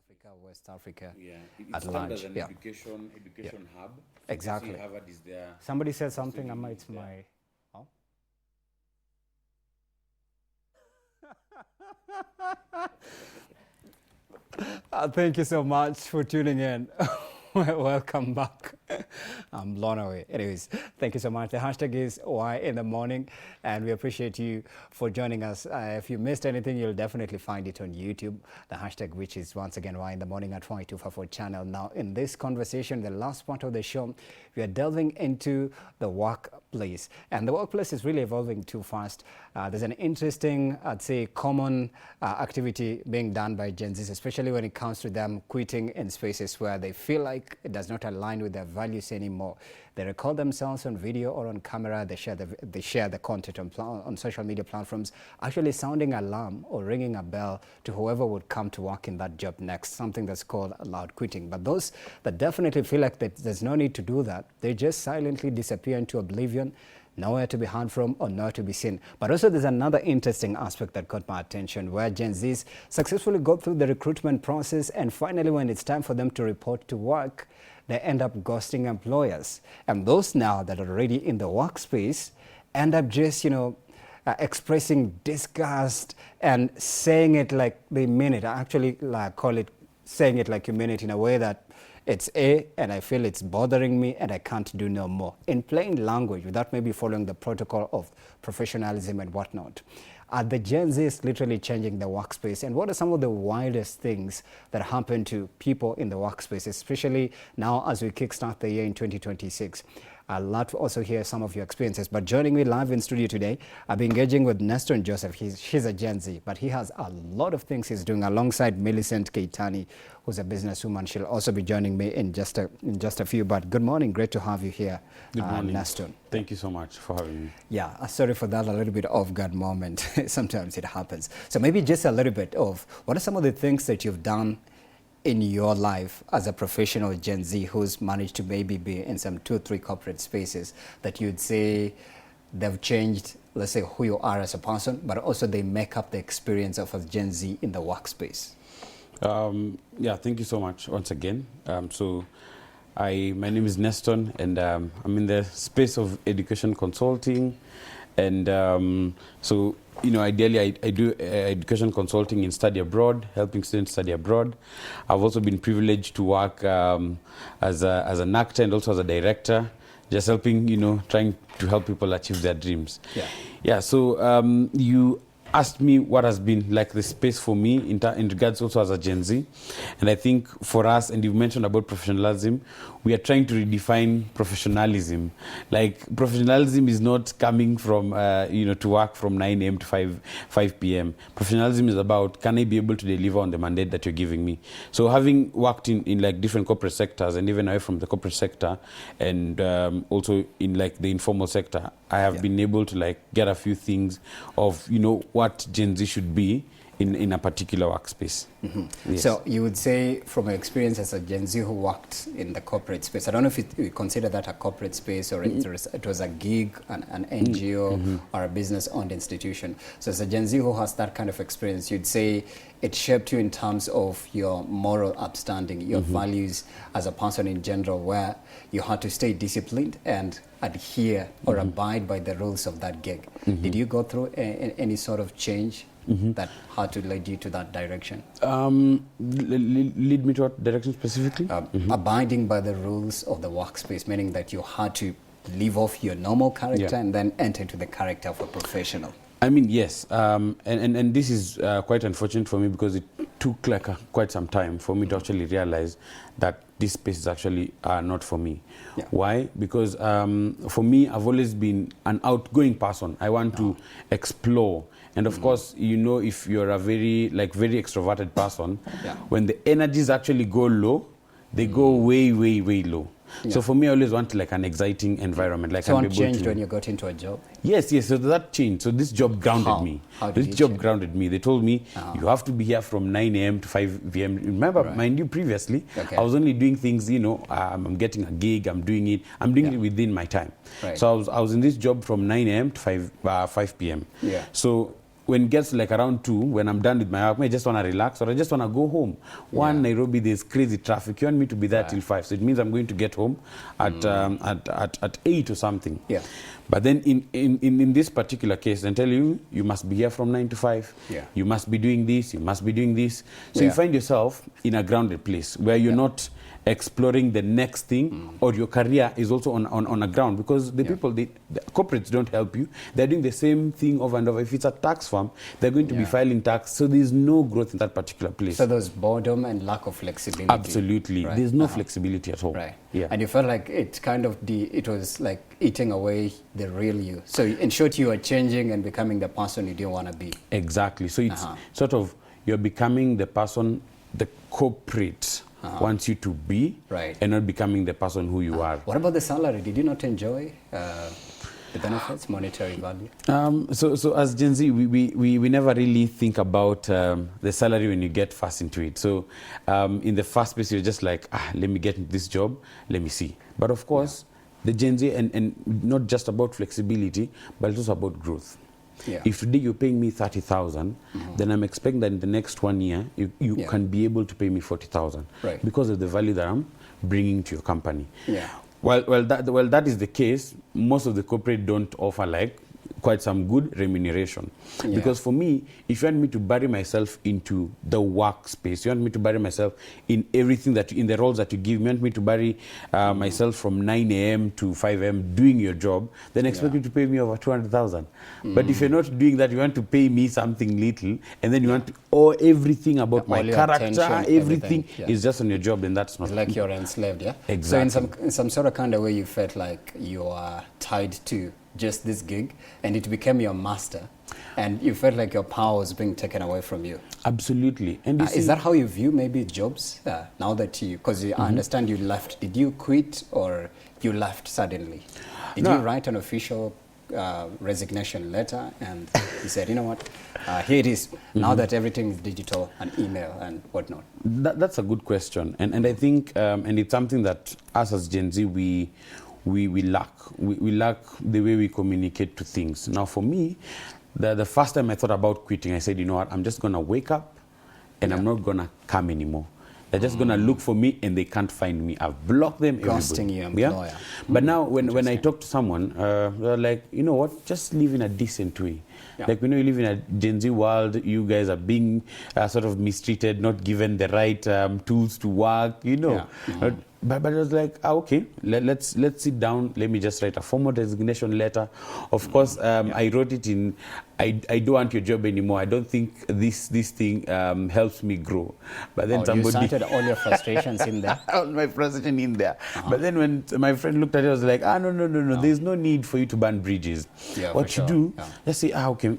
Africa, West Africa Yeah, at it's termed large. as an Yeah, education hub. exactly. See, Harvard is there. Somebody said something, Australia it's is there. my... Oh? Thank you so much for tuning in. Welcome back. I'm blown away. Anyways, thank you so much. The hashtag is Y in the morning, and we appreciate you for joining us. If you missed anything, you'll definitely find it on YouTube. The hashtag, which is once again Y in the morning at Y254 channel. Now, in this conversation, the last part of the show, we are delving into the workplace, and the workplace is really evolving too fast. There's an interesting, I'd say, common activity being done by Gen Zs, especially when it comes to them quitting in spaces where they feel like it does not align with their values anymore. They record themselves on video or on camera. They share the content on social media platforms, actually sounding alarm or ringing a bell to whoever would come to work in that job next, something that's called loud quitting. But those that definitely feel like there's no need to do that, they just silently disappear into oblivion, nowhere to be heard from or nowhere to be seen. But also there's another interesting aspect that caught my attention, where Gen Zs successfully go through the recruitment process, and finally when it's time for them to report to work, they end up ghosting employers. And those now that are already in the workspace end up just, expressing disgust and saying it like they mean it. I actually call it saying it like you mean it, in a way that it's A, and I feel it's bothering me and I can't do no more. In plain language, without maybe following the protocol of professionalism and whatnot. Are the Gen Zs literally changing the workspace? And what are some of the wildest things that happen to people in the workspace, especially now as we kickstart the year in 2026? I'd love to also hear some of your experiences. But joining me live in studio today, I'll be engaging with Nestor and Joseph. She's a Gen Z, but he has a lot of things he's doing alongside Millicent Keitani, who's a businesswoman. She'll also be joining me in just a few. But good morning. Great to have you here, Good morning. Nestor. Thank you so much for having me. Yeah, sorry for that, a little bit off-guard moment. Sometimes it happens. So maybe just a little bit of what are some of the things that you've done in your life as a professional Gen Z who's managed to maybe be in some 2 or 3 corporate spaces that you'd say they've changed, let's say, who you are as a person, but also they make up the experience of a Gen Z in the workspace? Yeah, thank you so much once again. My name is Nestor, and I'm in the space of education consulting. And ideally I do education consulting in study abroad, helping students study abroad. I've also been privileged to work as an actor and also as a director, just helping, trying to help people achieve their dreams. Yeah, so you asked me what has been like the space for me in regards also as a Gen Z. And I think for us, and you mentioned about professionalism, we are trying to redefine professionalism. Like, professionalism is not coming from, to work from 9 a.m. to 5 p.m. Professionalism is about, can I be able to deliver on the mandate that you're giving me? So having worked in like different corporate sectors and even away from the corporate sector and also in like the informal sector, I have been able to like get a few things of, what Gen Z should be in a particular workspace. Mm-hmm. Yes. So you would say, from your experience as a Gen Z who worked in the corporate space, I don't know if you consider that a corporate space or it was a gig, an NGO or a business-owned institution. So as a Gen Z who has that kind of experience, you'd say it shaped you in terms of your moral upstanding, your values as a person in general, where you had to stay disciplined and adhere or abide by the rules of that gig. Did you go through any sort of change that had to lead you to that direction? Lead me to what direction specifically? Abiding by the rules of the workspace, meaning that you had to leave off your normal character and then enter into the character of a professional. I mean, yes, and this is quite unfortunate for me, because it took like quite some time for me to actually realize that this space is actually not for me. Yeah. Why? Because for me, I've always been an outgoing person. I want to explore. And of course, if you're a very extroverted person, when the energies actually go low, they go way, way, way low. Yeah. So for me, I always want like an exciting environment. Like, so what changed when you got into a job? Yes. So that changed. So this job grounded me. How did this job grounded me. They told me you have to be here from 9 a.m. to 5 p.m. Remember, mind you, previously I was only doing things. I'm getting a gig. I'm doing it. I'm doing it within my time. Right. So I was in this job from 9 a.m. to 5 p.m. Yeah. So when it gets like around 2, when I'm done with my work, I just want to relax or I just want to go home. One, Nairobi, there's crazy traffic. You want me to be there till 5. So it means I'm going to get home at 8 or something. Yeah. But then in this particular case, they tell you, you must be here from 9 to 5. Yeah. You must be doing this. You must be doing this. So you find yourself in a grounded place where you're not exploring the next thing, or your career is also on a ground, because the people, the corporates don't help you. They're doing the same thing over and over. If it's a tax firm, they're going to be filing tax, so there's no growth in that particular place. So there's boredom and lack of flexibility. Absolutely. Right. There's no flexibility at all. Right. Yeah. And you felt like it kind of it was like eating away the real you. So in short, you are changing and becoming the person you didn't want to be. Exactly. So it's sort of, you're becoming the person the corporate wants you to be, and not becoming the person who you are. What about the salary? Did you not enjoy the benefits, monetary value? So as Gen Z, we never really think about the salary when you get fast into it. So in the first place, you're just like, let me get into this job, let me see. But of course, the Gen Z, and not just about flexibility, but it's also about growth. Yeah. If today you're paying me 30,000, then I'm expecting that in the next 1 year, you can be able to pay me 40,000, because of the value that I'm bringing to your company. Yeah. Well, that is the case. Most of the corporate don't offer like quite some good remuneration. Because for me, if you want me to bury myself into the workspace, you want me to bury myself in everything that, in the roles that you give, you want me to bury myself from 9 a.m. to 5 a.m. doing your job, then expect you to pay me over 200,000. But if you're not doing that, you want to pay me something little, and then you want to, everything about my character, everything is just on your job, then that's not. It's like you're enslaved, yeah? Exactly. So in some sort of kind of way, you felt like you are tied to just this gig, and it became your master, and you felt like your power was being taken away from you. Absolutely. And is that how you view maybe jobs now that you, because I understand you left, did you quit or you left suddenly? Did you write an official resignation letter and you said, you know what, here it is, now that everything is digital and email and whatnot? That's a good question, and I think and it's something that us as Gen Z we lack. We lack the way we communicate to things. Now, for me, the first time I thought about quitting, I said, you know what, I'm just going to wake up and I'm not going to come anymore. They're just going to look for me and they can't find me. I've blocked them. Ghosting your employer. Yeah? But now, when I talk to someone, they're like, you know what, just live in a decent way. Like, we know you live in a Gen Z world, you guys are being sort of mistreated, not given the right tools to work, you know. But I was like, okay, let's sit down. Let me just write a formal resignation letter. Of course, I wrote it in, I don't want your job anymore. I don't think this thing helps me grow. But then somebody... You cited all your frustrations in there? All my frustration in there. But then when my friend looked at it, I was like, no. There's no need for you to burn bridges. What you do, just say, okay,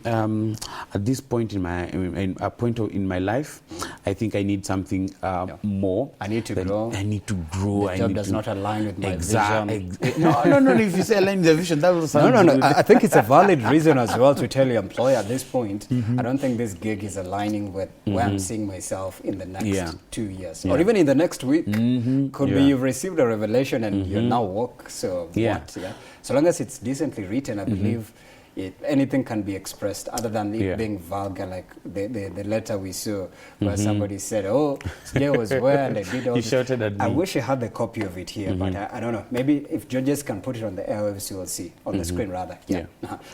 at this point in my life, I think I need something more. I need to grow. I need to grow. The job does not align with my vision. No. If you say align with the vision, that will sound No. I think it's a valid reason as well to tell your employer at this point, I don't think this gig is aligning with where I'm seeing myself in the next 2 years. Or even in the next week. Could be you've received a revelation and you're now woke. So what? So long as it's decently written, I believe anything can be expressed other than it being vulgar, like the letter we saw where somebody said, oh, today was where and I did all this. Shouted at me. I wish I had the copy of it here, but I don't know. Maybe if judges can put it on the airwaves, you will see, on the screen rather.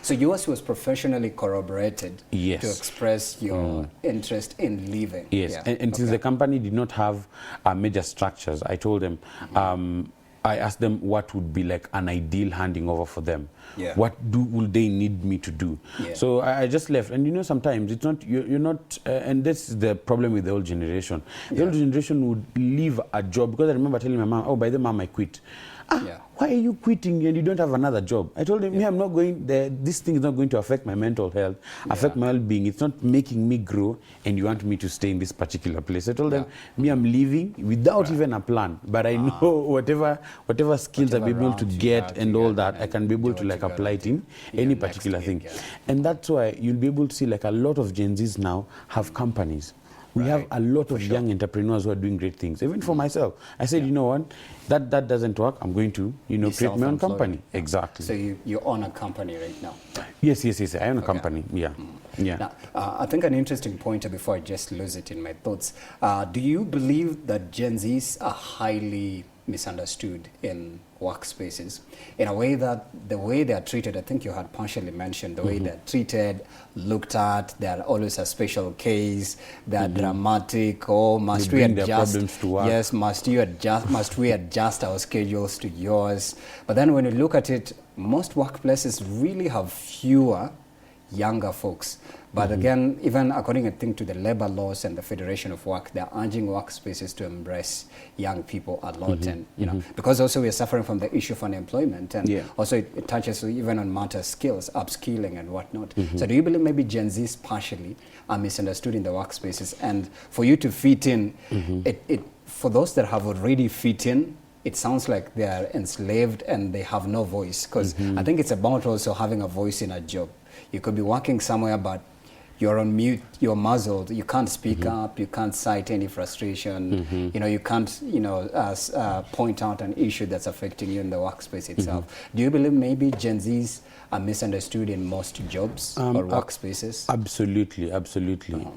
So yours was professionally corroborated to express your interest in leaving. And since the company did not have major structures, I told them, I asked them what would be like an ideal handing over for them. What will they need me to do? So I just left. And you know, sometimes it's not, you're not, and this is the problem with the old generation. The old generation would leave a job, because I remember telling my mom, oh, by the mom, I quit. Why are you quitting and you don't have another job? I told him, I'm not going there. This thing is not going to affect my mental health, affect my well-being. It's not making me grow, and you want me to stay in this particular place. I told them, I'm leaving without even a plan. But I know whatever skills I'll be able to get and all that, I can be able to like apply it in any particular thing. And that's why you'll be able to see like a lot of Gen Zs now have companies. We have a lot of young entrepreneurs who are doing great things. Even for myself, I said, you know what, that doesn't work. I'm going to, create my own company. Exactly. So you own a company right now? Yes. I own a company. Yeah. Yeah. Now, I think an interesting pointer before I just lose it in my thoughts. Do you believe that Gen Zs are highly misunderstood in workspaces in a way that the way they are treated, I think you had partially mentioned, the way they're treated, looked at, they're always a special case, they're dramatic, must we adjust? Yes, must we adjust our schedules to yours? But then when you look at it, most workplaces really have fewer younger folks. But again, even according, I think, to the labor laws and the Federation of Work, they're urging workspaces to embrace young people a lot. And, because also we're suffering from the issue of unemployment. And also it touches even on matter skills, upskilling and whatnot. So do you believe maybe Gen Zs partially are misunderstood in the workspaces? And for you to fit in, for those that have already fit in, it sounds like they are enslaved and they have no voice. Because I think it's about also having a voice in a job. You could be working somewhere, but you're on mute, you're muzzled, you can't speak up, you can't cite any frustration, you can't, point out an issue that's affecting you in the workspace itself. Do you believe maybe Gen Zs are misunderstood in most jobs or workspaces? Absolutely.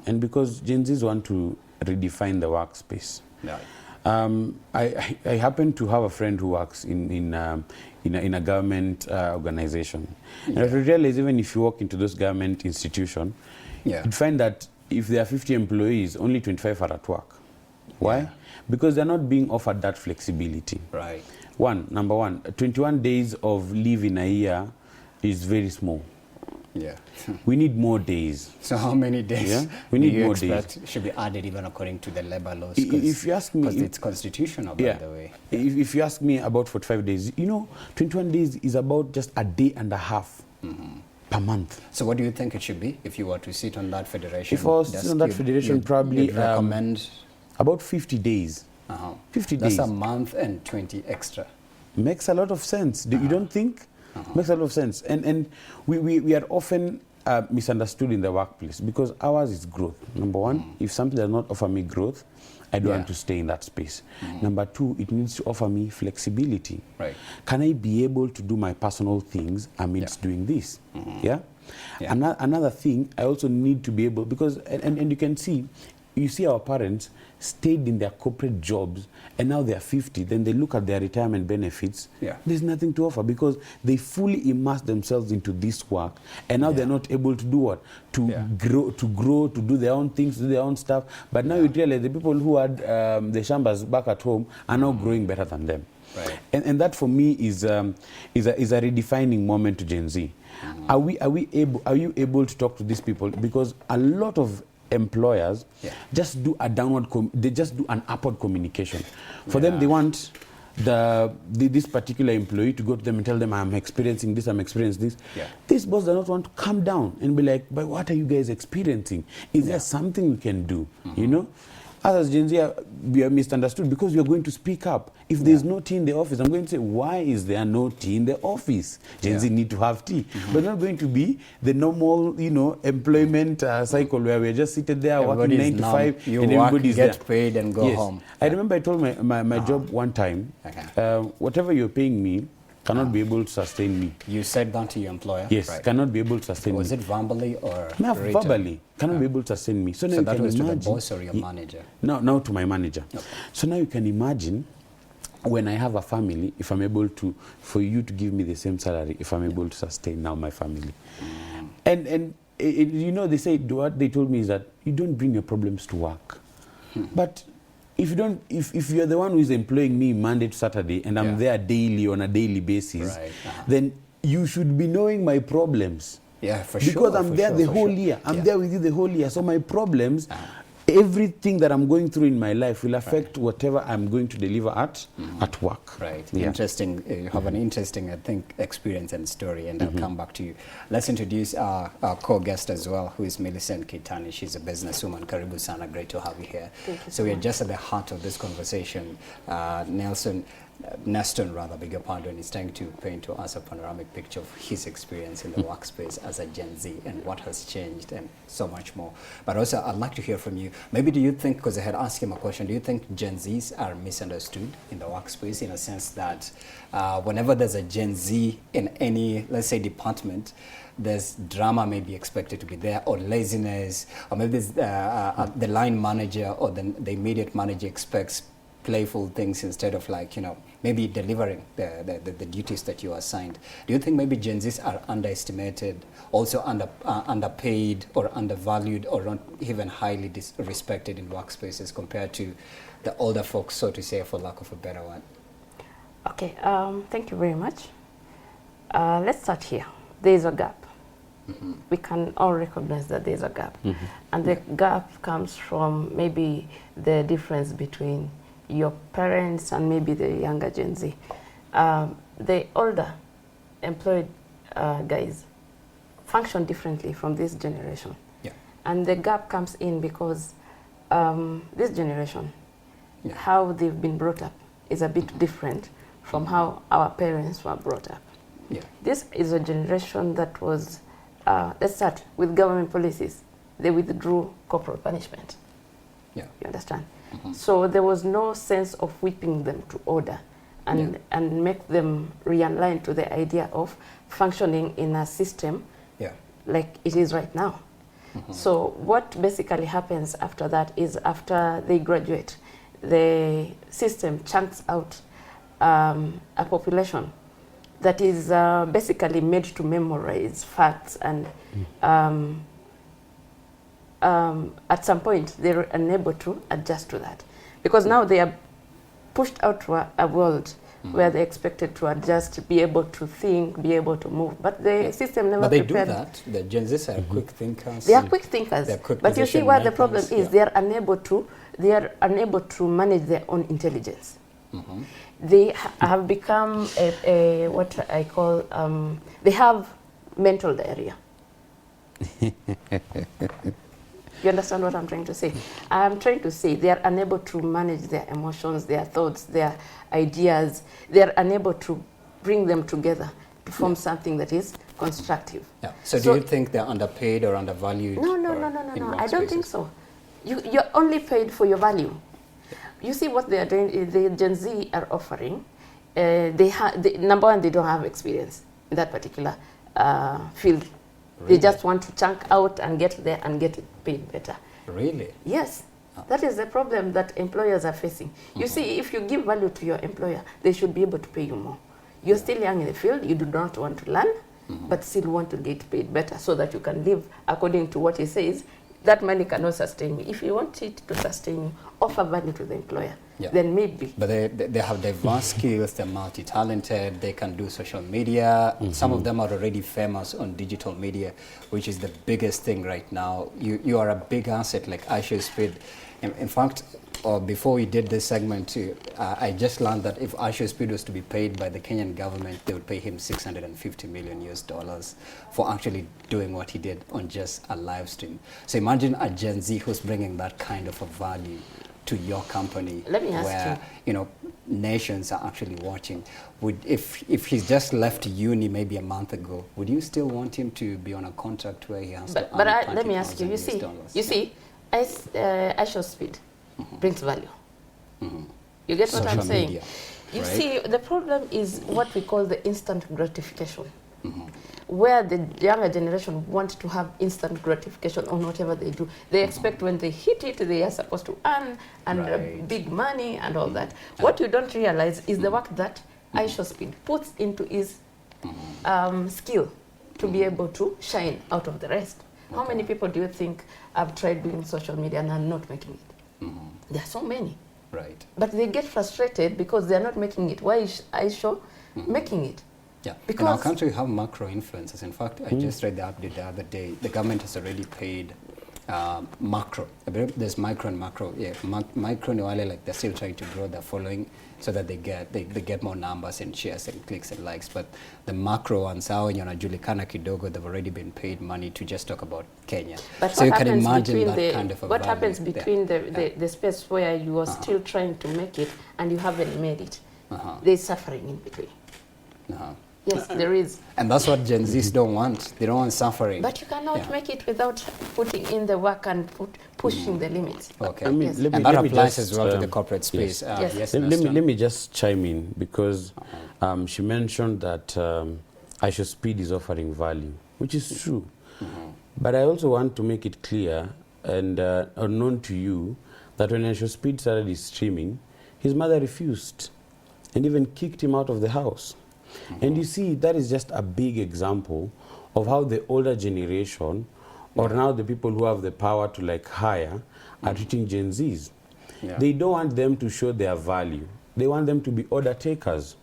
And because Gen Zs want to redefine the workspace. I happen to have a friend who works in a government organization. And I realize even if you walk into those government institutions, you'd find that if there are 50 employees, only 25 are at work. Why? Because they're not being offered that flexibility. Right. Number one, 21 days of leave in a year is very small. Yeah. We need more days. So how many days? Yeah? We need more days. Should be added even according to the labor laws? If you ask me, because it's constitutional, by the way. If you ask me about 45 days, 21 days is about just a day and a half per month. So what do you think it should be if you were to sit on that federation? If I was to sit on that federation, probably recommend about 50 days. 50 days. That's a month and 20 extra. Makes a lot of sense. You don't think? Makes a lot of sense. And we are often misunderstood in the workplace because ours is growth. Number one, if something does not offer me growth, I don't want to stay in that space. Number two, it needs to offer me flexibility. Right. Can I be able to do my personal things amidst doing this? Another thing, I also need to be able, because, and you can see, you see our parents stayed in their corporate jobs and now they're 50, then they look at their retirement benefits. There's nothing to offer because they fully immerse themselves into this work and now they're not able to do what? To grow, to do their own things, do their own stuff. But now you realize the people who had the shambas back at home are now growing better than them. Right. And that for me is a redefining moment to Gen Z. Are you able to talk to these people? Because a lot of employers just do a they just do an upward communication. For them, they want this particular employee to go to them and tell them, I'm experiencing this, I'm experiencing this. This boss does not want to come down and be like, but what are you guys experiencing? Is there something we can do? As Gen Z, we are misunderstood because we are going to speak up. If there's no tea in the office, I'm going to say, why is there no tea in the office? Gen Z need to have tea. But not going to be the normal, employment cycle where we're just seated there working 9 to 5 and everybody's there. Get paid and go home. I remember I told my job one time, whatever you're paying me, cannot be able to sustain me. You said that to your employer? Yes, cannot be able to sustain me. Was it verbally or no, verbally. Cannot be able to sustain me. So now that was to the boss or your manager? Now to my manager. So now you can imagine when I have a family, if I'm able to, for you to give me the same salary, if I'm able to sustain now my family. And they say, what they told me is that you don't bring your problems to work. But if you don't, if you're the one who is employing me Monday to Saturday and I'm there daily on a daily basis, then you should be knowing my problems. Yeah, for sure. Because I'm there the whole year. I'm there with you the whole year. So my problems, everything that I'm going through in my life will affect whatever I'm going to deliver at work. Right. Interesting. You have an interesting, I think, experience and story, and I'll come back to you. Let's introduce our co-guest as well, who is Millicent Kitani. She's a businesswoman. Karibu sana. Great to have you here. Thank you so we are just at the heart of this conversation. Nelson, Neston, rather, beg your pardon, is trying to paint to us a panoramic picture of his experience in the workspace as a Gen Z and what has changed and so much more. But also, I'd like to hear from you. Maybe do you think, because I had asked him a question, do you think Gen Zs are misunderstood in the workspace in a sense that whenever there's a Gen Z in any, let's say, department, there's drama maybe expected to be there, or laziness, or maybe the line manager or the immediate manager expects playful things instead of, like, you know, maybe delivering the duties that you are assigned. Do you think maybe Gen Zs are underestimated, also underpaid or undervalued, or not even highly respected in workspaces compared to the older folks, so to say, for lack of a better word? Okay, thank you very much. Let's start here. There is a gap. We can all recognize that there is a gap. And the gap comes from maybe the difference between your parents and maybe the younger Gen Z. The older employed guys function differently from this generation. Yeah. And the gap comes in because this generation, Yeah. how they've been brought up is a bit different from how our parents were brought up. Yeah. This is a generation that was, let's start with government policies. They withdrew corporal punishment. Yeah. You understand? So there was no sense of whipping them to order and, Yeah. and make them realign to the idea of functioning in a system Yeah. like it is right now. So what basically happens after that is, after they graduate, the system chunks out a population that is basically made to memorize facts, and at some point they're unable to adjust to that, because now they are pushed out to a world where they're expected to adjust, be able to think, be able to move. But the system never But they prepared. do that. The Gen Zs are quick thinkers. They are quick thinkers, They're quick but you see decision what the problem makers, is. yeah. They are unable to manage their own intelligence. They have become a what I call, they have mental diarrhea. You understand what I'm trying to say? I'm trying to say they are unable to manage their emotions, their thoughts, their ideas. They are unable to bring them together to form something that is constructive. Yeah. So do you think they're underpaid or undervalued? No. I don't think so. You're only paid for your value. You see what they are doing, the Gen Z are offering. Number one, they don't have experience in that particular field. Really? They just want to chunk out and get there and get it paid better. Really? Yes. That is the problem that employers are facing. You see, if you give value to your employer, they should be able to pay you more. You're still young in the field, you do not want to learn, but still want to get paid better so that you can live according to what he says. That money cannot sustain you. If you want it to sustain you, offer value to the employer. Yeah. Then maybe. But they have diverse skills, they're multi-talented, they can do social media. Some of them are already famous on digital media, which is the biggest thing right now. You are a big asset, like Aisha Speed. In fact, before we did this segment too, I just learned that if Aisha Speed was to be paid by the Kenyan government, they would pay him $650 million for actually doing what he did on just a live stream. So imagine a Gen Z who's bringing that kind of a value to your company. Let me ask where, you know, nations are actually watching. If he's just left uni maybe a month ago, would you still want him to be on a contract where he has to earn let me ask you, you see, Aisha Speed brings value. You get what Social I'm saying? media, You right? see, the problem is what we call the instant gratification, where the younger generation want to have instant gratification on whatever they do. They expect when they hit it, they are supposed to earn and big money and all that. What you don't realize is the work that Aisha Speed puts into his skill to be able to shine out of the rest. How many people do you think have tried doing social media and are not making it? There are so many. Right. But they get frustrated because they are not making it. Why is Aisha making it? Yeah, Because in our country we have macro influences. In fact, I just read the update the other day. The government has already paid macro. I believe there's micro and macro. Yeah, micro ni wale, like they're still trying to grow their following so that they get more numbers and shares and clicks and likes. But the macro ones, hao wenye wanajulikana kidogo, they've already been paid money to just talk about Kenya. But So what you can happens imagine between that kind of a what value happens there. between the space where you are still trying to make it and you haven't made it? there's suffering in between. Yes, there is. And that's what Gen Zs don't want. They don't want suffering. But you cannot make it without putting in the work and pushing the limits. Okay. I mean, Yes. let And me that applies just, as well to the corporate space. Yes. Yes, let me just chime in, because she mentioned that I should speed is offering value, which is true. But I also want to make it clear and unknown to you that when I should speed started his streaming, his mother refused and even kicked him out of the house. And you see, that is just a big example of how the older generation, or now the people who have the power to like hire, are treating Gen Zs. They don't want them to show their value. They want them to be order takers.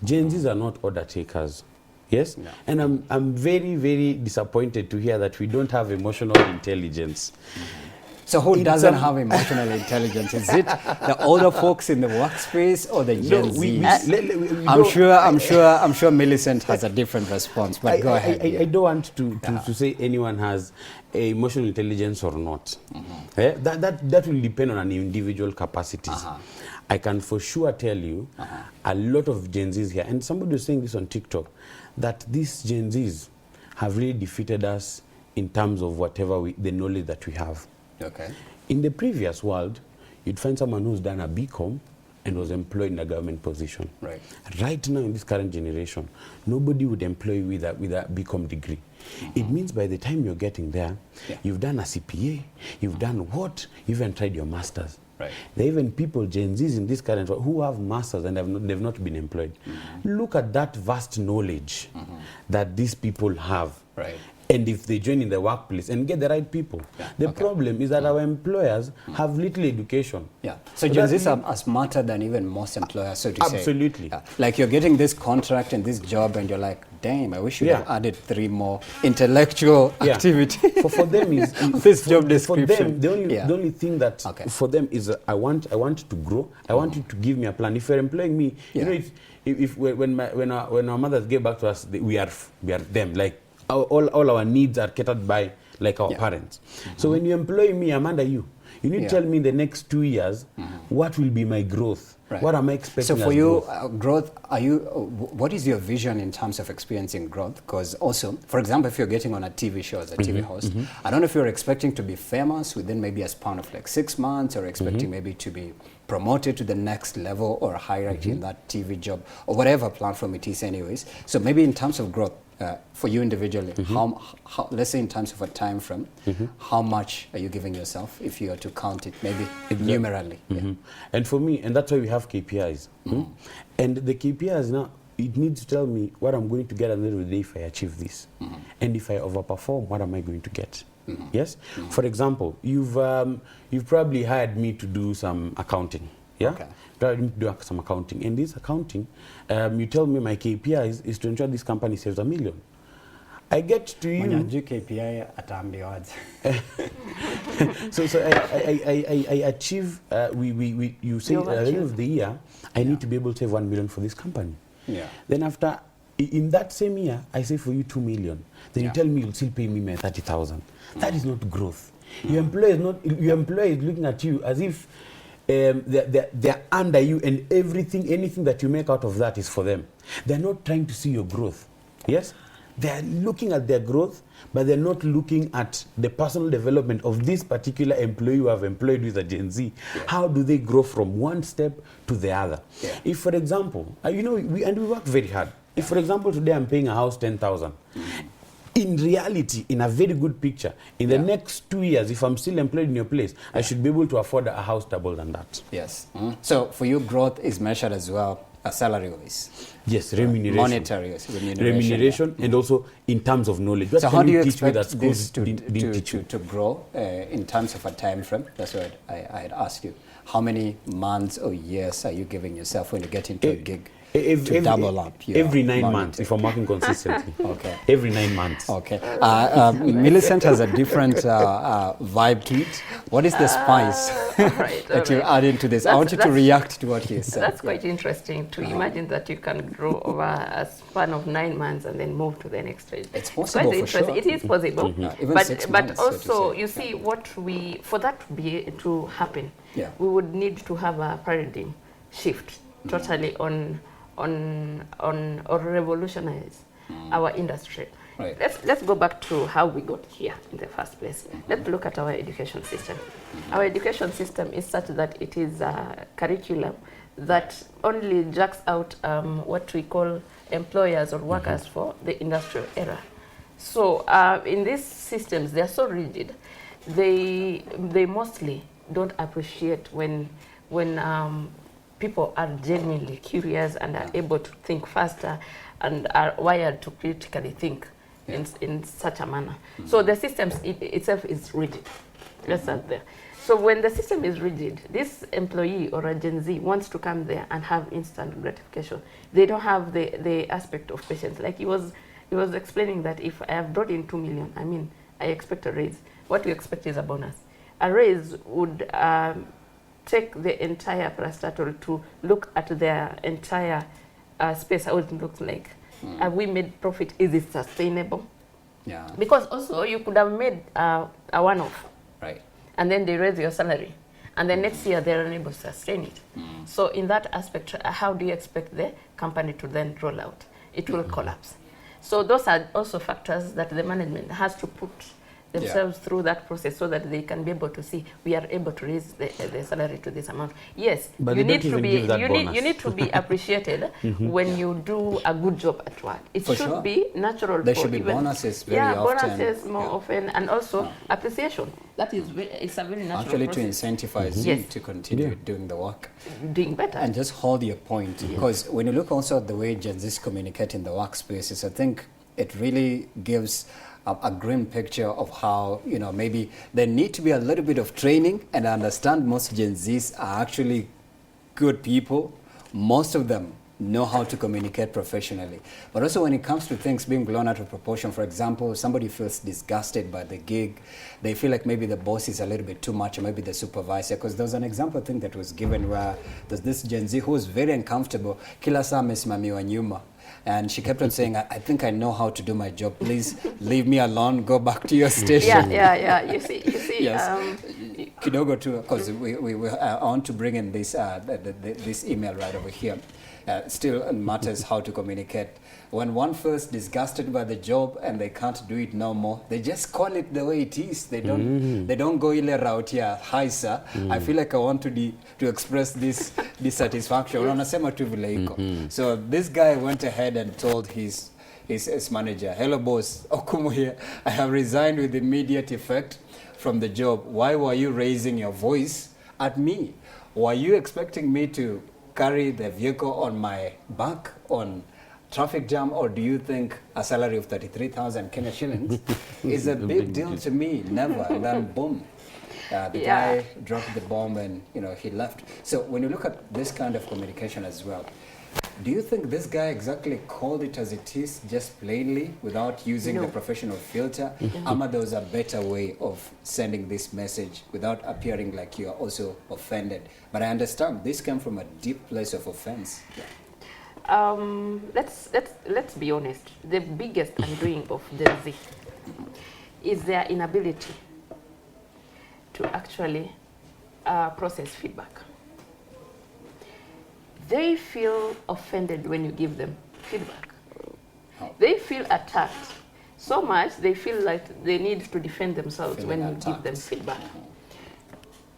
Gen Zs are not order takers. Yes? And I'm very, very disappointed to hear that we don't have emotional intelligence. So who doesn't have emotional intelligence? Is it the older folks in the workspace or the Gen Zs? I'm sure Millicent has a different response, but go ahead. I don't want to say anyone has emotional intelligence or not. That will depend on an individual capacities. I can for sure tell you a lot of Gen Zs here, and somebody was saying this on TikTok, that these Gen Zs have really defeated us in terms of whatever the knowledge that we have. Okay. In the previous world, you'd find someone who's done a BCom and was employed in a government position. Right now, in this current generation, nobody would employ you with a BCom degree. It means by the time you're getting there, you've done a CPA, you've done what? You even tried your masters. There are even people, Gen Zs in this current world, who have masters and they've not been employed. Look at that vast knowledge that these people have. And if they join in the workplace and get the right people. The problem is that our employers have little education. So Gen Zs are smarter than even most employers, so to say. Absolutely. Like you're getting this contract and this job and you're like, damn, I wish you had added 3 more intellectual activity. For them is this job description. For them, the only thing that for them is I want to grow. I want you to give me a plan. If you're employing me, you know, if when our mothers gave back to us, we are them. Like all our needs are catered by like our parents. So when you employ me, I'm under you. You need to tell me in the next 2 years what will be my growth. What am I expecting? So for you, growth, what is your vision in terms of experiencing growth? Because also, for example, if you're getting on a TV show as a TV host, I don't know if you're expecting to be famous within maybe a span of like 6 months, or expecting maybe to be promoted to the next level or hierarchy in that TV job, or whatever platform it is anyways. So maybe in terms of growth, for you individually, how, let's say in terms of a time frame, how much are you giving yourself if you are to count it, maybe numerically? And for me, and that's why we have KPIs. And the KPIs now, it needs to tell me what I'm going to get at the end of the day if I achieve this. And if I overperform, what am I going to get? Yes? For example, you've probably hired me to do some accounting. Do some accounting. And this accounting, you tell me my KPIs is to ensure this company saves $1 million. I get to you. When you do KPI at odds. So I achieve. You say at the end of the year, I need to be able to save $1 million for this company. Then after, in that same year, I say for you $2 million. Then you tell me you'll still pay me my 30,000. That is not growth. Your employer is looking at you as if they're under you, and anything that you make out of that is for them. They're not trying to see your growth. Yes? They're looking at their growth, but they're not looking at the personal development of this particular employee who have employed with a Gen Z. How do they grow from one step to the other? If, for example, we work very hard. If, for example, today I'm paying a house 10,000, in reality, in a very good picture, in the next 2 years, if I'm still employed in your place, I should be able to afford a house double than that. Yes. So for you, growth is measured as well as salary-wise. Yes, remuneration. Monetary remuneration, and also in terms of knowledge. What so how do you expect this to grow in terms of a time frame? That's what I had asked you. How many months or years are you giving yourself when you get into a gig? Double up every 9 months if I'm working consistently. Every 9 months. Millicent has a different vibe to it. What is the spice that you add into this? I want you to react to what he said. That's quite interesting to imagine that you can grow over a span of 9 months and then move to the next stage. It's possible for sure. It is possible. Even 6 months, but also, you see, for that to happen, we would need to have a paradigm shift totally on or revolutionize our industry. Right. Let's go back to how we got here in the first place. Let's look at our education system. Our education system is such that it is a curriculum that only jacks out what we call employers or workers for the industrial era. So in these systems, they are so rigid. They mostly don't appreciate when people are genuinely curious and are able to think faster and are wired to critically think in such a manner. So the system itself is rigid. Let's start there. So when the system is rigid, this employee or a Gen Z wants to come there and have instant gratification. They don't have the aspect of patience. Like he was explaining that if I have brought in 2 million, I mean, I expect a raise. What you expect is a bonus. A raise would take the entire parastatal to look at their entire space, how it looks like. Have we made profit? Is it sustainable? Yeah. Because also you could have made a one-off. Right. And then they raise your salary. And then next year they're unable to sustain it. So in that aspect, how do you expect the company to then roll out? It will collapse. So those are also factors that the management has to put themselves through that process so that they can be able to see we are able to raise the salary to this amount. Yes, but you need to be you need to be appreciated when you do a good job at work. It should be natural. There should be bonuses very often. Bonuses more often, and also appreciation. That is it's a very natural actually process. to incentivize you to continue doing the work. Doing better. And just hold your point. Because when you look also at the way Gen Zs communicate in the workspaces, I think it really gives a grim picture of how, maybe there need to be a little bit of training, and I understand most Gen Zs are actually good people. Most of them know how to communicate professionally. But also when it comes to things being blown out of proportion, for example, somebody feels disgusted by the gig, they feel like maybe the boss is a little bit too much, or maybe the supervisor, because there was an example, I think, that was given where there's this Gen Z who was very uncomfortable, kila saa amesimamiwa nyuma. And she kept on saying, I think I know how to do my job. Please leave me alone. Go back to your station. Yeah. You see. Yes. Kidogo too, because I want to bring in this this email right over here. Still matters how to communicate. When one feels disgusted by the job and they can't do it no more, they just call it the way it is. They don't go ile route here. Hi sir, I feel like I want to express this dissatisfaction. Unasema tu vile iko. So this guy went ahead and told his manager, hello boss, Okumu here. I have resigned with immediate effect from the job. Why were you raising your voice at me? Were you expecting me to carry the vehicle on my back on traffic jam, or do you think a salary of 33,000 Kenya shillings is a big deal to me? Never. And then boom, the guy dropped the bomb and he left. So when you look at this kind of communication as well, do you think this guy exactly called it as it is, just plainly, without using the professional filter? Ama there was a better way of sending this message without appearing like you are also offended? But I understand this came from a deep place of offense. Let's be honest. The biggest undoing of Gen Z is their inability to actually process feedback. They feel offended when you give them feedback. They feel attacked so much they feel like they need to defend themselves when you give them feedback.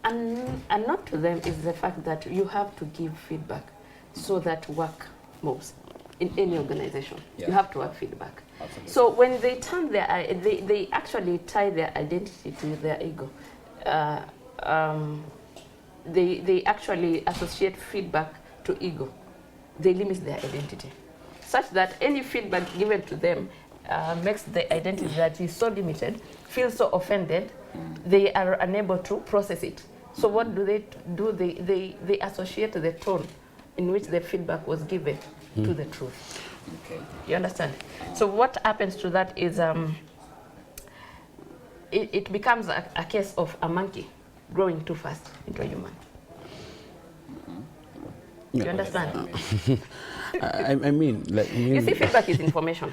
And not to them is the fact that you have to give feedback so that work moves in any organization. You have to have feedback. Absolutely. So when they turn they actually tie their identity to their ego. They actually associate feedback to ego. They limit their identity, such that any feedback given to them makes the identity that is so limited feel so offended, they are unable to process it. So what do? They associate the tone in which the feedback was given to the truth. Okay. You understand? So what happens to that is it becomes a case of a monkey growing too fast into a human. You understand? I mean, you see, feedback is information.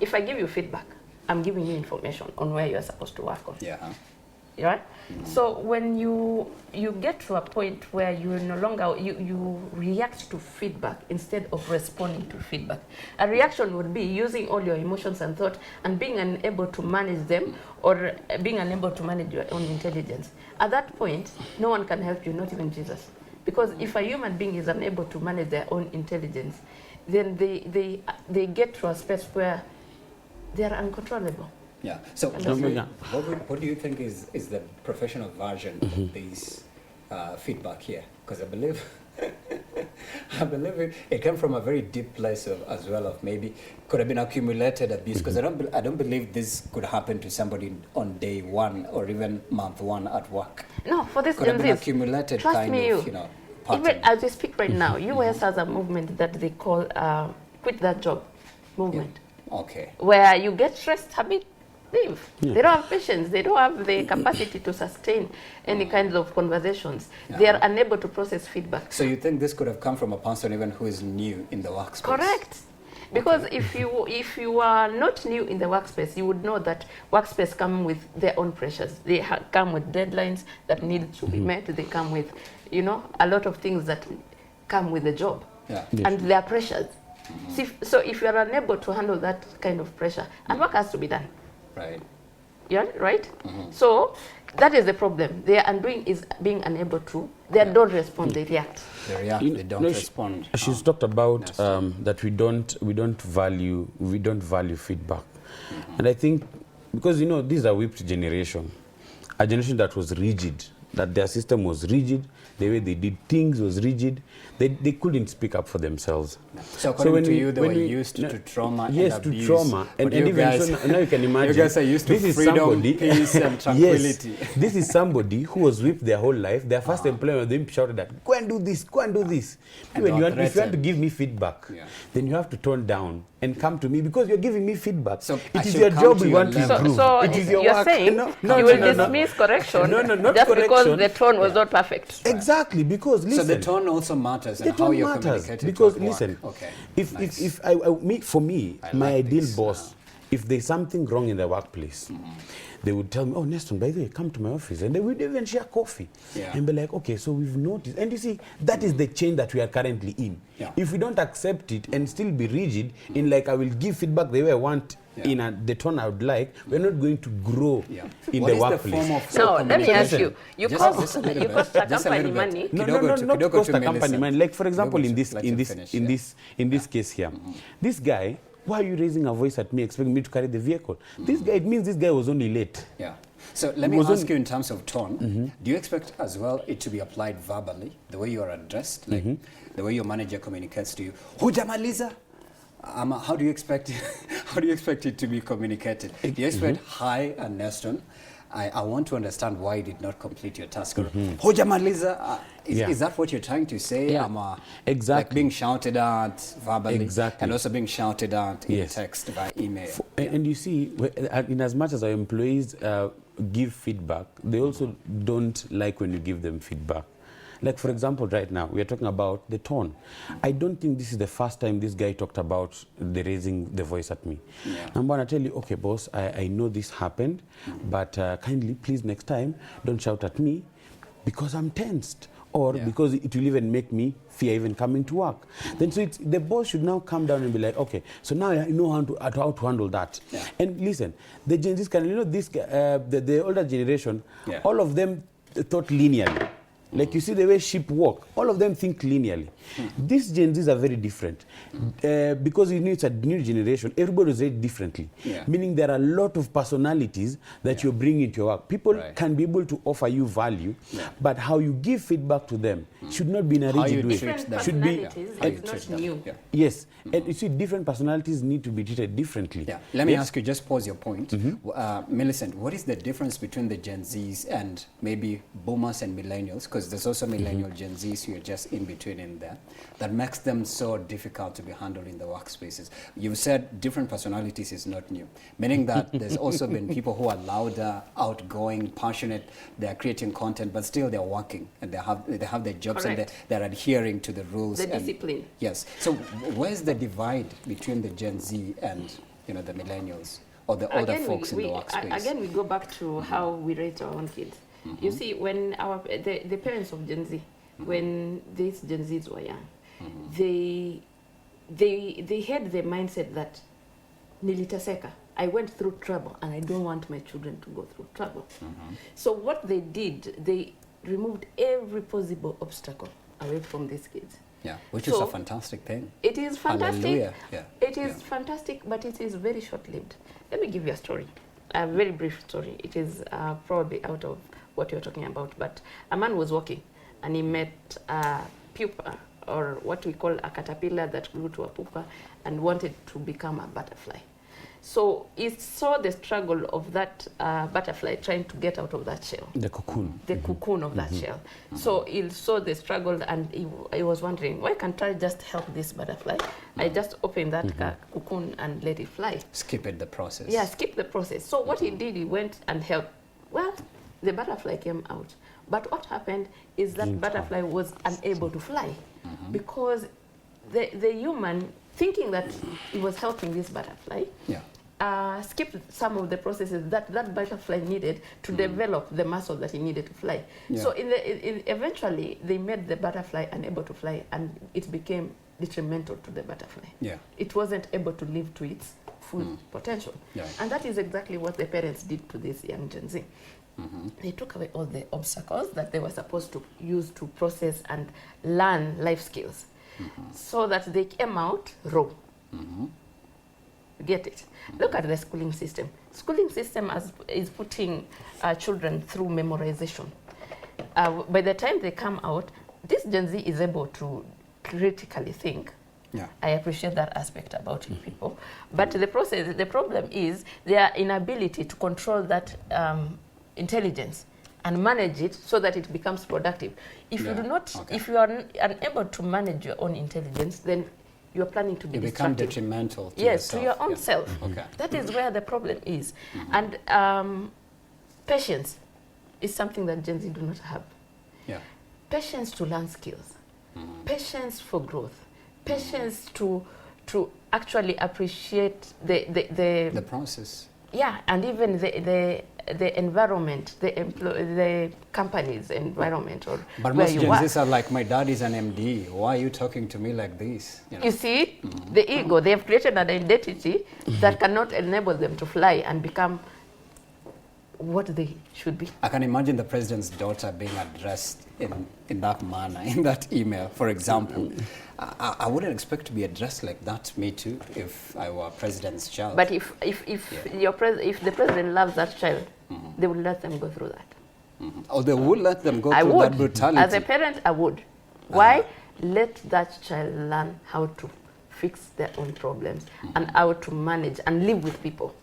If I give you feedback, I'm giving you information on where you're supposed to work on. Yeah. right? So when you get to a point where you no longer you react to feedback instead of responding to feedback. A reaction would be using all your emotions and thought and being unable to manage them, or being unable to manage your own intelligence. At that point, no one can help you, not even Jesus. Because if a human being is unable to manage their own intelligence, then they get to a space where they are uncontrollable. Yeah. So what do you think is the professional version of this feedback here? Because I believe it came from a very deep place as well of maybe could have been accumulated abuse. Because I don't believe this could happen to somebody on day one or even month one at work. No, for this could have been accumulated kind of pattern. Even as we speak right now, US has a movement that they call quit that job movement. Yeah. Okay. Where you get stressed, habit, leave. Yeah. They don't have patience. They don't have the capacity to sustain any kinds of conversations. They are unable to process feedback. So you think this could have come from a person even who is new in the workspace? Correct. Because if you are not new in the workspace, you would know that workspace come with their own pressures. They come with deadlines that need to be met. They come with, a lot of things that come with the job. Yeah. And their pressures. So if you are unable to handle that kind of pressure, and work has to be done. Right. Yeah, right? So that is the problem. They are undoing is being unable to. They don't respond, they react. They react, they don't respond. She's talked about that we don't value feedback. And I think because this is a whipped generation. A generation that was rigid, that their system was rigid, the way they did things was rigid. They couldn't speak up for themselves. So according to you, they were used to trauma yes, and abuse. Yes, to trauma. And even guys, so now you can imagine. You guys are used to freedom, peace, and tranquility. Yes, this is somebody who was whipped their whole life. Their first employer, they shouted that, go and do this, go and do this. If you want to give me feedback, then you have to tone down and come to me because you're giving me feedback. So it is your job we want to improve. So it is your you're work. saying you will dismiss correction not just correction. Because the tone was not perfect. Exactly, because listen. So the tone also matters and how you're communicating. Because listen, for me, my ideal boss, if there's something wrong in the workplace, they would tell me, oh, Neston, by the way, come to my office. And they would even share coffee. And be like, okay, so we've noticed. And you see, that is the change that we are currently in. If we don't accept it and still be rigid in I will give feedback the way I want, in the tone I would like, we're not going to grow in the workplace. So let me ask you, you cost a company money. Not cost a company money. Like for example, in this case here, this guy, why are you raising a voice at me, expecting me to carry the vehicle? This guy, it means this guy was only late. Yeah. So let me ask you in terms of tone, do you expect as well it to be applied verbally, the way you are addressed, like the way your manager communicates to you? Hujamaliza? How do you expect it to be communicated? Do you expect, hi, Neston, I want to understand why you did not complete your task. Hujamaliza, is that what you're trying to say? Exactly. Like being shouted at verbally, and also being shouted at in text by email. And you see, in as much as our employees give feedback, they also don't like when you give them feedback. Like, for example, right now, we are talking about the tone. I don't think this is the first time this guy talked about the raising the voice at me. I'm going to tell you, okay, boss, I know this happened, but kindly, please, next time, don't shout at me because I'm tensed or because it will even make me fear even coming to work. Then so the boss should now come down and be like, okay, so now I know how to handle that. And listen, the Gen Zs the older generation, all of them thought linearly. Like you see the way sheep walk, all of them think linearly. These Gen Zs are very different. Because it's a new generation, everybody is raised differently. Meaning there are a lot of personalities that you bring into your work. People can be able to offer you value, but how you give feedback to them should not be in a rigid way. Should be not new. Yes, and you see different personalities need to be treated differently. Let me ask you, just pause your point. Millicent, what is the difference between the Gen Zs and maybe boomers and millennials? Because there's also millennial Gen Zs who are just in between in there, that makes them so difficult to be handled in the workspaces. You've said different personalities is not new, meaning that there's also been people who are louder, outgoing, passionate, they're creating content, but still they're working and they have their jobs. Correct. And they're adhering to the rules. The discipline. Yes. So where's the divide between the Gen Z and the millennials? or the older folks in the workspace? Again, we go back to how we raise our own kids. You see, when the parents of Gen Z, when these Gen Zs were young, they had the mindset that nilitaseka, I went through trouble and I don't want my children to go through trouble. So what they did, they removed every possible obstacle away from these kids. Yeah, which is a fantastic thing. It is fantastic. Hallelujah. Yeah. It is fantastic, but it is very short-lived. Let me give you a story, a very brief story. It is probably out of what you're talking about, but a man was walking and he met a pupa, or what we call a caterpillar that grew to a pupa and wanted to become a butterfly. So he saw the struggle of that butterfly trying to get out of that shell. The cocoon. The cocoon of that shell. So he saw the struggle and he was wondering, why can't I just help this butterfly? I just open that cocoon and let it fly. Skip the process. Yeah, skip the process. So what he did, he went and helped. Well, the butterfly came out. But what happened is that butterfly was unable to fly because the human, thinking that he was helping this butterfly, skipped some of the processes that butterfly needed to develop the muscle that he needed to fly. So eventually, they made the butterfly unable to fly, and it became detrimental to the butterfly. It wasn't able to live to its full potential. And that is exactly what the parents did to this young Gen Z. They took away all the obstacles that they were supposed to use to process and learn life skills, so that they came out raw. Get it? Look at the schooling system. Schooling system is putting children through memorization. By the time they come out, this Gen Z is able to critically think. I appreciate that aspect about you people. But the problem is their inability to control that intelligence and manage it so that it becomes productive. If you do not, if you are unable to manage your own intelligence, then you are planning to be become destructive. detrimental to yes, yourself. to your own self. That is where the problem is. And patience is something that Gen Z do not have. Patience to learn skills, patience for growth, patience to actually appreciate the process. And even the environment, the company's environment, or but where most you Gen work. Zs are like, my dad is an MD. Why are you talking to me like this? You see, the ego, they have created an identity that cannot enable them to fly and become what they should be. I can imagine the president's daughter being addressed in that manner, in that email, for example. I wouldn't expect to be addressed like that, me too, if I were president's child. But if the president loves that child, they will let them go through that. Or they would let them go through that brutality. As a parent, I would. Why? Let that child learn how to fix their own problems and how to manage and live with people.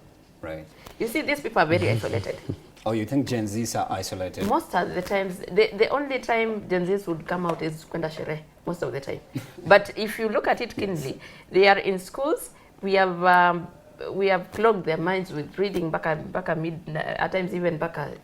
Right. You see, these people are very isolated. Oh, you think Gen Zs are isolated? Most of the times, the only time Gen Zs would come out is kwenda sherehe, most of the time. But if you look at it keenly, they are in schools. We have clogged their minds with reading back at midnight, at times even back at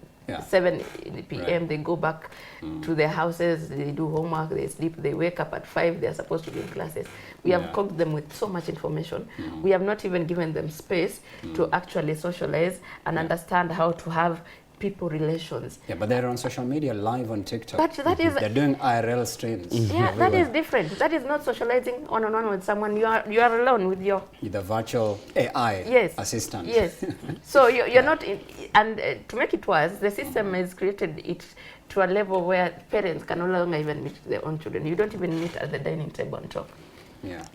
7 p.m. They go back to their houses, they do homework, they sleep, they wake up at 5, they're supposed to be in classes. We have clogged them with so much information. We have not even given them space to actually socialize and understand how to have people relations. Yeah, but they're on social media, live on TikTok. But that is... They're doing IRL streams. Yeah, that is different. That is not socializing one-on-one with someone. You are alone with your... With the virtual AI assistant. Yes. So you're not... And to make it worse, the system has created it to a level where parents can no longer even meet their own children. You don't even meet at the dining table and talk.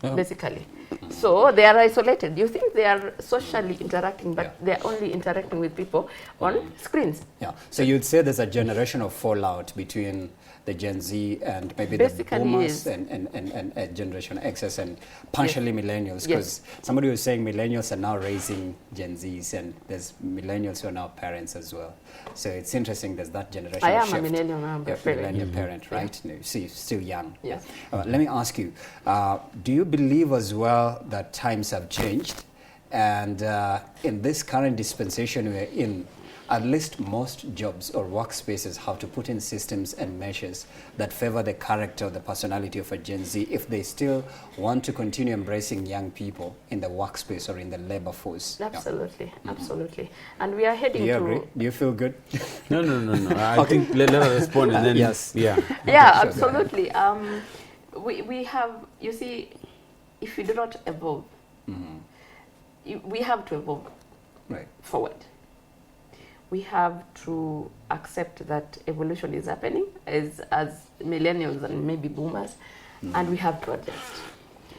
Basically. So they are isolated. You think they are socially interacting, but they're only interacting with people on screens. So you'd say there's a generational fallout between the Gen Z and maybe the boomers and Generation X's and partially millennials, because somebody was saying millennials are now raising Gen Zs and there's millennials who are now parents as well. So it's interesting there's that generational shift. I am a millennial now. Millennial parent, right? No, see, still young. Let me ask you, do you believe as well that times have changed And in this current dispensation we're in, at least most jobs or workspaces have to put in systems and measures that favor the character or the personality of a Gen Z if they still want to continue embracing young people in the workspace or in the labor force. Absolutely, absolutely. And we are heading Do you to... agree? Do you feel good? No. I think let her respond and then Yes. Yeah. Yeah, sure, absolutely. We have, you see, if we do not evolve, we have to evolve Right. forward. We have to accept that evolution is happening as millennials and maybe boomers, and we have to adjust.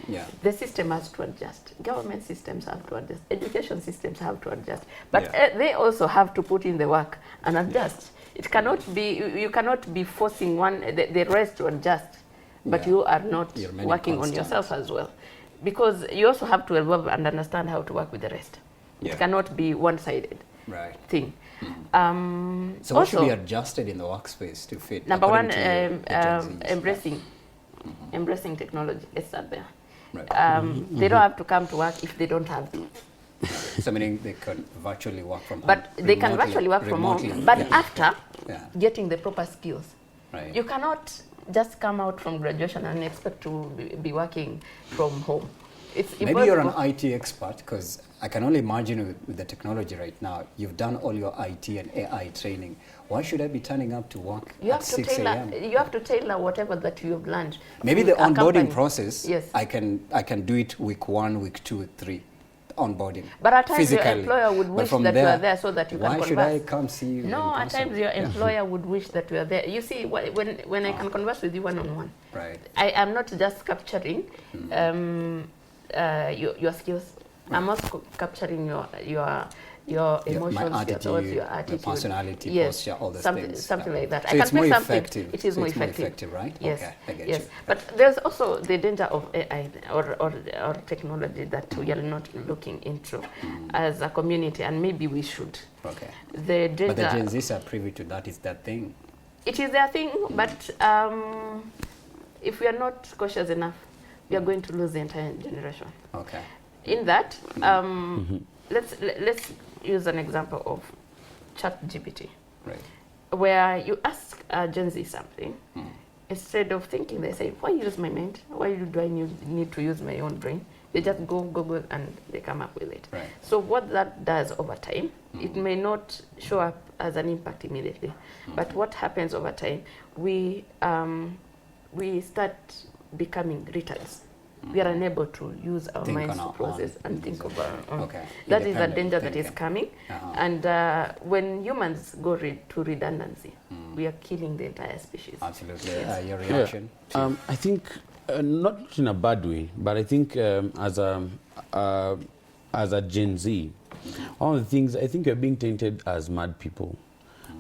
Yeah. The system has to adjust. Government systems have to adjust. Education systems have to adjust. But Yeah. they also have to put in the work and adjust. It cannot be, you cannot be forcing the rest to adjust, but Yeah. you are not You're remaining working on constant. yourself as well. Because you also have to evolve and understand how to work with the rest. Yeah. It cannot be one-sided Right. thing. So what should be adjusted in the workspace to fit? Number one, according to the Gen Zs? embracing technology. Let's start there. Right. They don't have to come to work if they don't have to. So meaning they can virtually work from home. But they can remotely- virtually work from home. remotely. But Yeah. after Yeah. getting the proper skills, Right. you cannot just come out from graduation and expect to be working from home. It's Maybe you're an impossible. IT expert, because I can only imagine with the technology right now, you've done all your IT and AI training. Why should I be turning up to work You at have to 6 tailor. a.m.? You have to tailor whatever that you have learned. Maybe to the onboarding accompany. process, Yes. I can do it week 1, week 2, week 3, onboarding. But at times your physically. employer would But wish from that you are there so that you can why converse. should I come see you? No, in at person? times your employer would wish that you are there. You see, when I can converse with you one-on-one, Right. I am not just capturing your skills. I'm also capturing your emotions, my your attitude, thoughts, your attitude, personality, yes, posture, all those something, things. something like that. So I can it's say more something. effective. It is So more it's more effective. effective, right? Yes, Okay, I get yes. you. But there's also the danger of AI or technology that we are not looking into as a community, and maybe we should. Okay. The danger. But the Gen Zs are privy to that. Is that thing? It is their thing, but if we are not cautious enough, we are going to lose the entire generation. Okay. In that, let's use an example of ChatGPT, Right. where you ask Gen Z something, instead of thinking, they say, why use my mind? Why do I need to use my own brain? They just go Google and they come up with it. Right. So what that does over time, it may not show up as an impact immediately, but what happens over time, we start becoming retards. We are unable to use our Think minds on to our process own. and think of our own. Okay. That is a Independent danger that is thinking. coming. And when humans go to redundancy, we are killing the entire species. Absolutely. Yes. Your reaction? I think not in a bad way, but I think as a Gen Z, one of the things, I think you're being tainted as mad people.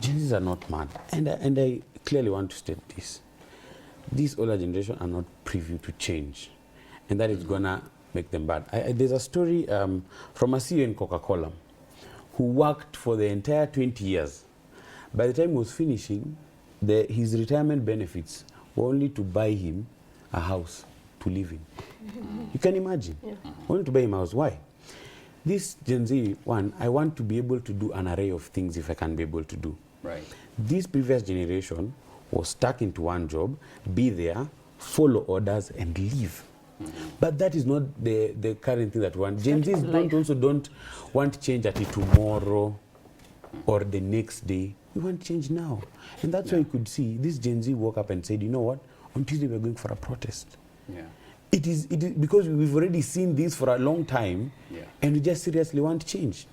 Gen Zs are not mad, and I clearly want to state this: this older generation are not privy to change, and that is gonna make them bad. There's a story from a CEO in Coca-Cola who worked for the entire 20 years. By the time he was finishing, his retirement benefits were only to buy him a house to live in. You can imagine. Yeah. Only to buy him a house. Why? This Gen Z one, I want to be able to do an array of things if I can be able to do. Right. This previous generation was stuck into one job, be there, follow orders, and leave. But that is not the current thing that we want. Gen Zs don't want change at tomorrow or the next day. We want change now. And that's why you could see this Gen Z woke up and said, you know what, on Tuesday we're going for a protest. Yeah. It is because we've already seen this for a long time, and we just seriously want change.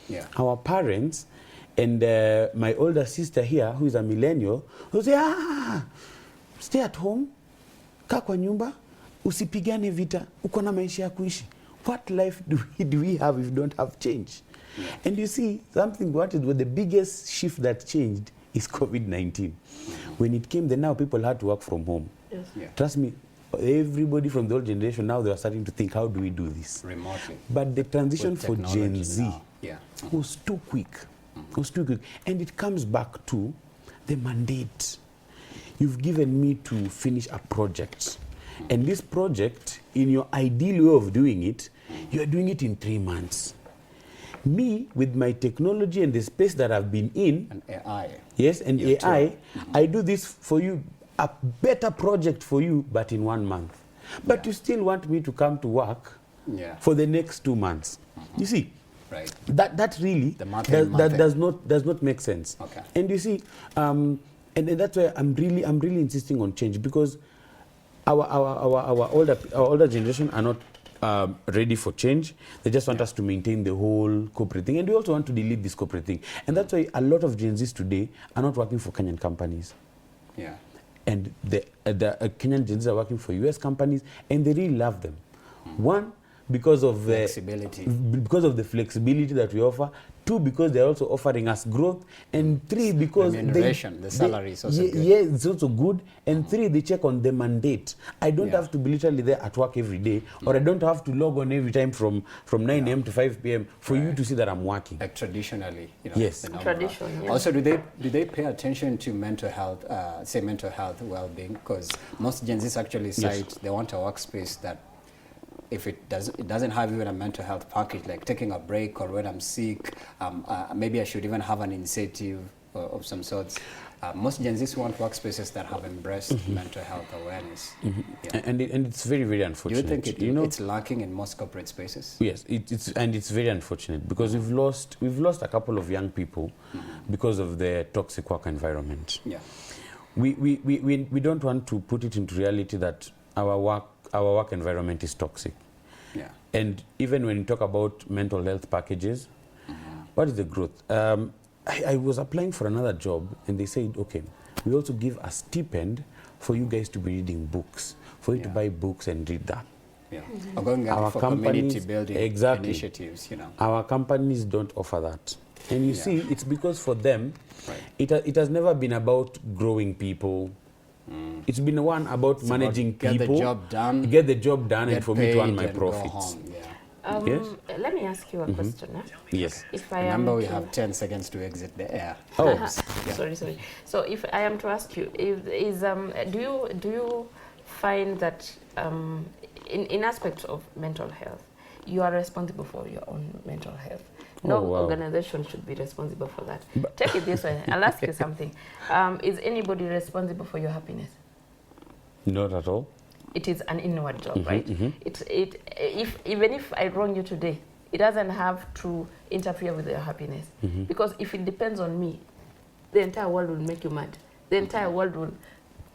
Yeah. Our parents and my older sister here, who is a millennial, who say, stay at home, kaa kwa nyumba, usipigane vita, uko na maisha ya kuishi. What life do we have if we don't have change? Yeah. And you see, what is the biggest shift that changed is COVID-19. When it came, then now people had to work from home. Yes. Yeah. Trust me, everybody from the old generation, now they are starting to think, how do we do this? Remotely. But the transition With for Gen technology Z now. Yeah. was too quick. Was too quick. And it comes back to the mandate. You've given me to finish a project. And this project, in your ideal way of doing it, You are doing it in 3 months. Me, with my technology and the space that I've been in, And AI. yes, and You AI, too. I do this for you, a better project for you, but in 1 month. But you still want me to come to work for the next 2 months. You see, Right. that really The math does not make sense. Okay. And you see, and that's why I'm really insisting on change, because our older generation are not ready for change. They just want us to maintain the whole corporate thing, and we also want to delete this corporate thing. And that's why a lot of Gen Zs today are not working for Kenyan companies. Yeah. And the Kenyan Gen Zs are working for US companies, and they really love them. One, because of the flexibility that we offer. 2, because they're also offering us growth. And 3, because remuneration, the salary is also good. Yeah, it's also good. And 3, they check on the mandate. I don't have to be literally there at work every day, or I don't have to log on every time from 9 a.m. to 5 p.m. for you to see that I'm working. Like traditionally, yes. Tradition, yeah. Also, do they pay attention to mental health, say mental health well-being? Because most Gen Zs actually cite they want a workspace that, if it doesn't have even a mental health package, like taking a break, or when I'm sick, maybe I should even have an initiative of some sorts. Most Gen Zs want workspaces that have embraced mental health awareness. Yeah. And it's very, very unfortunate. Do you think it's lacking in most corporate spaces? Yes, it's very unfortunate, because we've lost a couple of young people because of the toxic work environment. Yeah. We don't want to put it into reality that our work environment is toxic. Yeah. And even when you talk about mental health packages, what is the growth? I was applying for another job, and they said, okay, we also give a stipend for you guys to be reading books, for you to buy books and read that. Yeah. Or going out for community building initiatives, Our companies don't offer that. And you see, it's because for them, it has never been about growing people. It's been one about managing people, get the job done, and for me to earn my profits. Yes? Let me ask you a question. Yes. If I Remember, we have 10 seconds to exit the air. Oh, sorry. So if I am to ask you, do you find that in aspects of mental health, you are responsible for your own mental health? No organization should be responsible for that. Take it this way. I'll ask you something. Is anybody responsible for your happiness? Not at all. It is an inward job, right? Even if I wrong you today, it doesn't have to interfere with your happiness. Because if it depends on me, the entire world will make you mad. The entire world will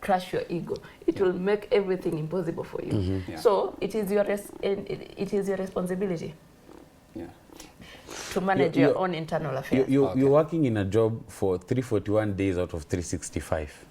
crush your ego. It will make everything impossible for you. So it is your responsibility. Yeah. To manage your own internal affairs. You're working in a job for 341 days out of 365.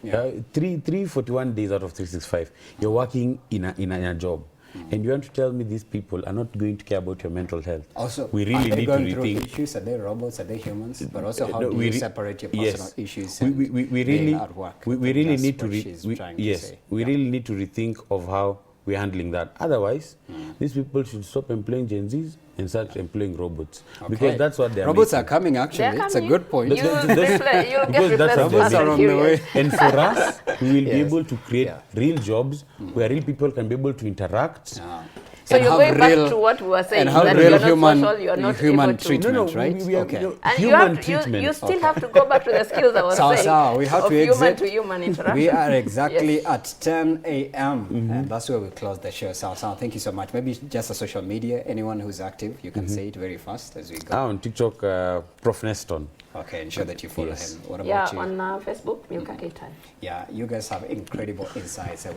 341 days out of 365. You're working in a job. And you want to tell me these people are not going to care about your mental health? Also, we really need to rethink. Issues, are they robots? Are they humans? But also, how do you separate your personal issues and being at work? We really need to really need to rethink of how we're handling that. Otherwise, these people should stop employing Gen Zs and start employing robots. Because that's what they're Robots are coming, actually. It's a good point. You'll get replaced on the way. And for us, we will be able to create real jobs where real people can be able to interact. So you're going back to what we were saying, and how that real you're not social, you're not human able treatment, to. right? And you still have to go back to the skills I was saying. We have of to exit. Human to human interaction. We are exactly at 10 a.m. And that's where we close the show. So thank you so much. Maybe just a social media, anyone who's active, you can say it very fast as we go. On TikTok, Prof. Neston. Okay, ensure that you follow him. What about you? On Facebook, Milka Ketan. Yeah, you guys have incredible insights.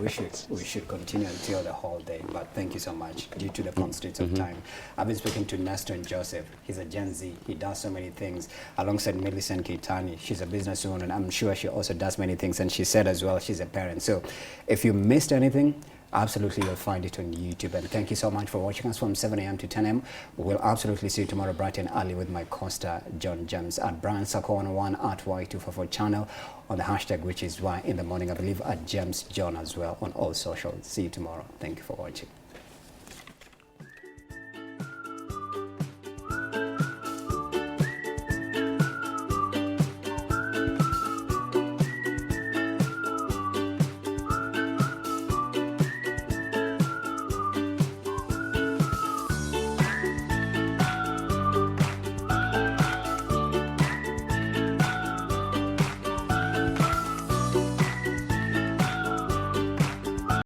We should continue until the whole day. But thank you so much. Due to the constraints of time, I've been speaking to Neston Joseph. He's a Gen Z. He does so many things. Alongside Millicent Keitani, she's a businesswoman, and I'm sure she also does many things. And she said as well, she's a parent. So if you missed anything, absolutely, you'll find it on YouTube. And thank you so much for watching us from 7 a.m. to 10 a.m. We'll absolutely see you tomorrow bright and early with my co-star, John James, at Brian Sako 101 at Y254 channel on the hashtag, which is Y in the morning, I believe, at James John as well on all socials. See you tomorrow. Thank you for watching.